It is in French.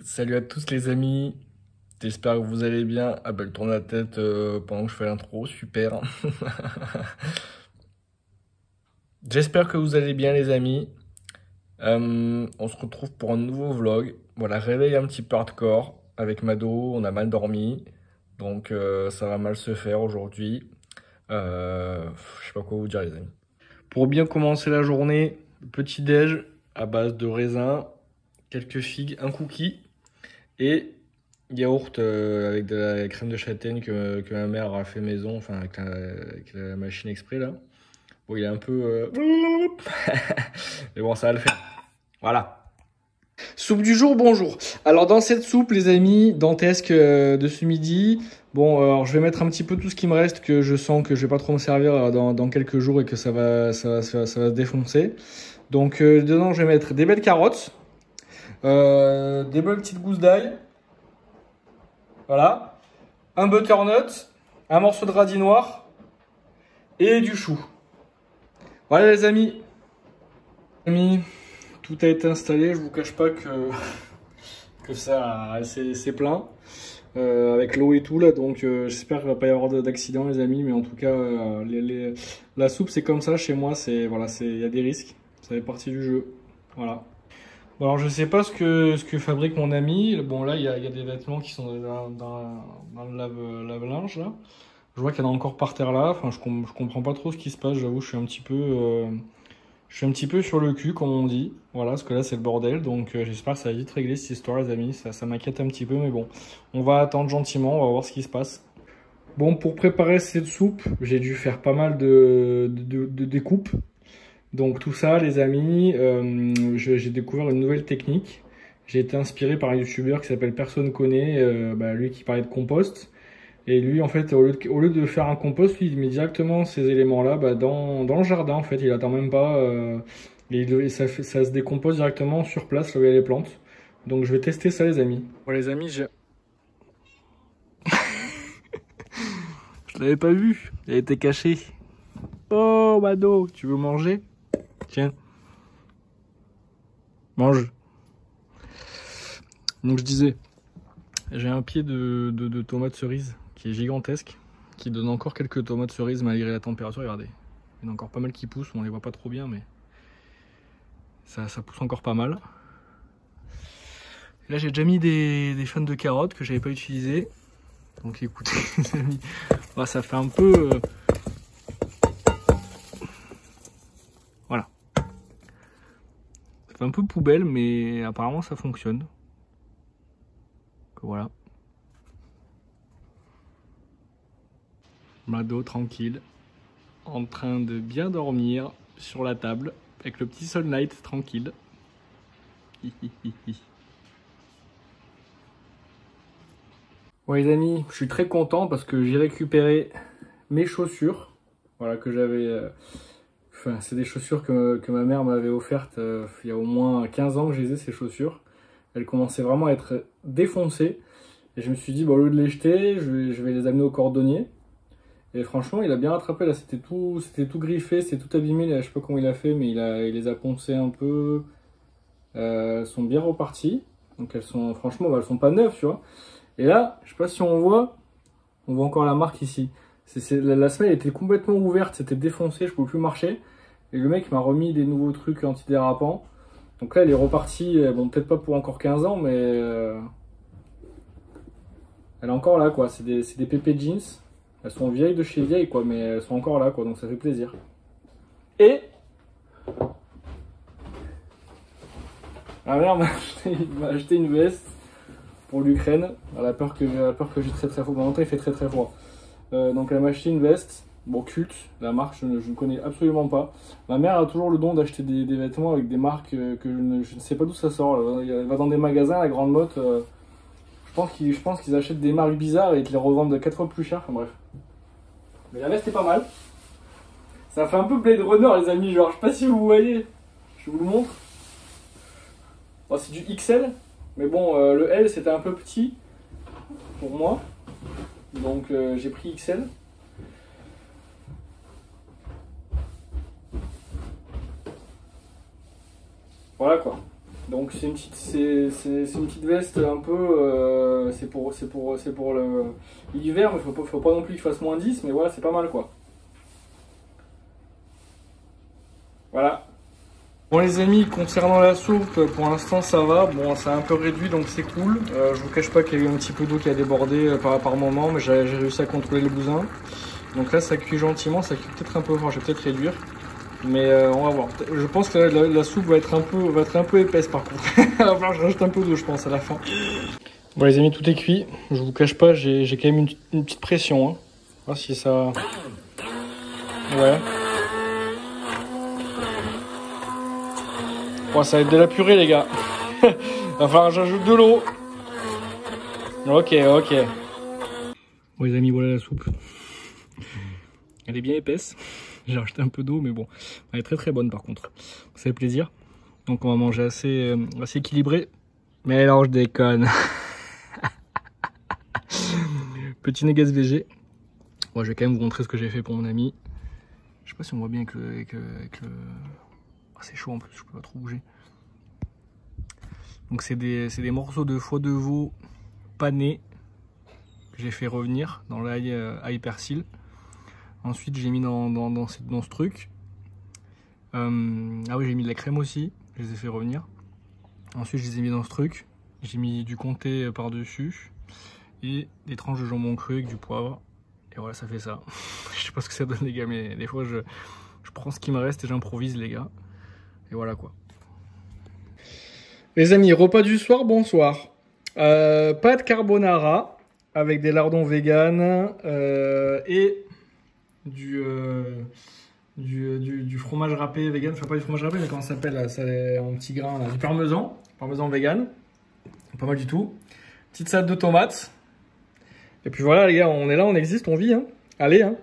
Salut à tous les amis, j'espère que vous allez bien. Ah bah elle tourne la tête pendant que je fais l'intro, super. J'espère que vous allez bien les amis. On se retrouve pour un nouveau vlog. Voilà, réveil un petit peu hardcore avec Mado, on a mal dormi. Donc ça va mal se faire aujourd'hui. Je sais pas quoi vous dire les amis. Pour bien commencer la journée, petit déj à base de raisin, quelques figues, un cookie et yaourt avec de la crème de châtaigne que ma mère a fait maison, enfin avec la machine exprès là. Bon, il est un peu. Mais bon, ça va le faire. Voilà. Soupe du jour, bonjour. Alors dans cette soupe, les amis, dantesque de ce midi, bon, alors je vais mettre un petit peu tout ce qui me reste, que je sens que je vais pas trop me servir dans quelques jours et que ça va se défoncer. Donc dedans, je vais mettre des belles carottes, des belles petites gousses d'ail, voilà, un butternut, un morceau de radis noir et du chou. Voilà les amis. Tout a été installé, je vous cache pas que ça c'est plein avec l'eau et tout là, donc j'espère qu'il va pas y avoir d'accident les amis, mais en tout cas la soupe c'est comme ça chez moi, c'est voilà, il y a des risques, ça fait partie du jeu. Voilà. Bon, alors je sais pas ce que fabrique mon ami. Bon là il y a des vêtements qui sont dans le lave-linge là. Je vois qu'il y en a encore par terre là. Enfin je comprends pas trop ce qui se passe. J'avoue je suis un petit peu sur le cul comme on dit. Voilà parce que là c'est le bordel. Donc j'espère que ça va vite régler cette histoire les amis. Ça m'inquiète un petit peu mais bon. On va attendre gentiment. On va voir ce qui se passe. Bon pour préparer cette soupe j'ai dû faire pas mal de découpes. Donc tout ça, les amis, j'ai découvert une nouvelle technique. J'ai été inspiré par un youtubeur qui s'appelle Personne Connaît, lui qui parlait de compost. Et lui, en fait, au lieu de faire un compost, lui, il met directement ces éléments-là dans le jardin. En fait, il attend même pas. Et ça se décompose directement sur place, là où il y a les plantes. Donc je vais tester ça, les amis. Bon, les amis, je l'avais pas vu. Il a été caché. Oh, Mado, tu veux manger? Tiens, mange. Donc je disais, j'ai un pied de tomates cerises qui est gigantesque, qui donne encore quelques tomates cerises malgré la température, regardez. Il y en a encore pas mal qui poussent, on les voit pas trop bien mais ça pousse encore pas mal. Et là j'ai déjà mis des fans de carottes que j'avais pas utilisées. Donc écoutez les amis, ça fait un peu... Voilà. Ça fait un peu poubelle mais apparemment ça fonctionne. Donc, voilà. Mado tranquille, en train de bien dormir sur la table, avec le petit sunlight tranquille. Bon les amis, je suis très content parce que j'ai récupéré mes chaussures. Voilà que j'avais... Enfin, c'est des chaussures que ma mère m'avait offertes il y a au moins 15 ans que je les ai ces chaussures. Elles commençaient vraiment à être défoncées. Et je me suis dit, bon, au lieu de les jeter, je vais les amener au cordonnier. Et franchement, il a bien rattrapé là, c'était tout griffé, c'était tout abîmé. Là, je sais pas comment il a fait, mais il les a poncés un peu. Elles sont bien reparties. Donc elles sont, franchement, elles sont pas neuves, tu vois. Et là, je sais pas si on voit encore la marque ici. La semelle était complètement ouverte, c'était défoncé, je pouvais plus marcher. Et le mec m'a remis des nouveaux trucs antidérapants. Donc là, elle est repartie, bon, peut-être pas pour encore 15 ans, mais elle est encore là, quoi. C'est des PP jeans. Elles sont vieilles de chez vieilles, quoi, mais elles sont encore là, quoi, donc ça fait plaisir. Et ma mère m'a acheté une veste pour l'Ukraine. Elle a peur que j'ai très très froid. Bon, il fait très très froid. Donc elle m'a acheté une veste, bon culte, la marque je ne connais absolument pas. Ma mère a toujours le don d'acheter des vêtements avec des marques que je ne sais pas d'où ça sort. Elle va dans des magasins, la grande motte. Je pense qu'ils achètent des marques bizarres et qu'ils les revendent 4 fois plus cher. Enfin bref. Mais la veste est pas mal. Ça fait un peu Blade Runner les amis, genre je sais pas si vous voyez. Je vous le montre. Bon, c'est du XL, mais bon le L c'était un peu petit pour moi. Donc j'ai pris XL. Voilà quoi. Donc c'est une petite veste un peu, c'est pour l'hiver, mais faut pas non plus qu'il fasse moins 10, mais voilà, c'est pas mal quoi. Voilà. Bon les amis, concernant la soupe, pour l'instant ça va, bon c'est un peu réduit donc c'est cool. Je vous cache pas qu'il y a eu un petit peu d'eau qui a débordé par moment, mais j'ai réussi à contrôler le bousin. Donc là ça cuit gentiment, ça cuit peut-être un peu fort, je vais peut-être réduire. Mais on va voir. Je pense que la soupe va être un peu épaisse par contre. Il va falloir que je rajoute un peu d'eau je pense à la fin. Bon les amis, tout est cuit. Je vous cache pas, j'ai quand même une petite pression. Hein. Voir si ça... Ouais. Bon, ça va être de la purée les gars. Va falloir que j'ajoute de l'eau. Ok. Bon les amis, voilà la soupe. Elle est bien épaisse. J'ai rajouté un peu d'eau, mais bon, elle est très bonne par contre. Ça fait plaisir. Donc on va manger assez équilibré. Mais alors je déconne. Petit négas végé. Bon, je vais quand même vous montrer ce que j'ai fait pour mon ami. Je sais pas si on voit bien avec le... Oh, c'est chaud en plus, je peux pas trop bouger. Donc c'est des morceaux de foie de veau panés que j'ai fait revenir dans l'ail ail persil. Ensuite j'ai mis dans ce truc. Ah oui, j'ai mis de la crème aussi, je les ai fait revenir. Ensuite je les ai mis dans ce truc. J'ai mis du comté par dessus et des tranches de jambon cru avec du poivre. Et voilà, ça fait ça. Je sais pas ce que ça donne les gars, mais des fois je prends ce qui me reste et j'improvise les gars. Et voilà quoi. Les amis, repas du soir, bonsoir. Pâte carbonara avec des lardons vegan et du fromage râpé vegan. Enfin pas du fromage râpé, mais comment ça s'appelle là, c'est en petit grain là, du parmesan vegan. Pas mal du tout. Petite salade de tomates. Et puis voilà les gars, on est là, on existe, on vit. Hein. Allez, hein.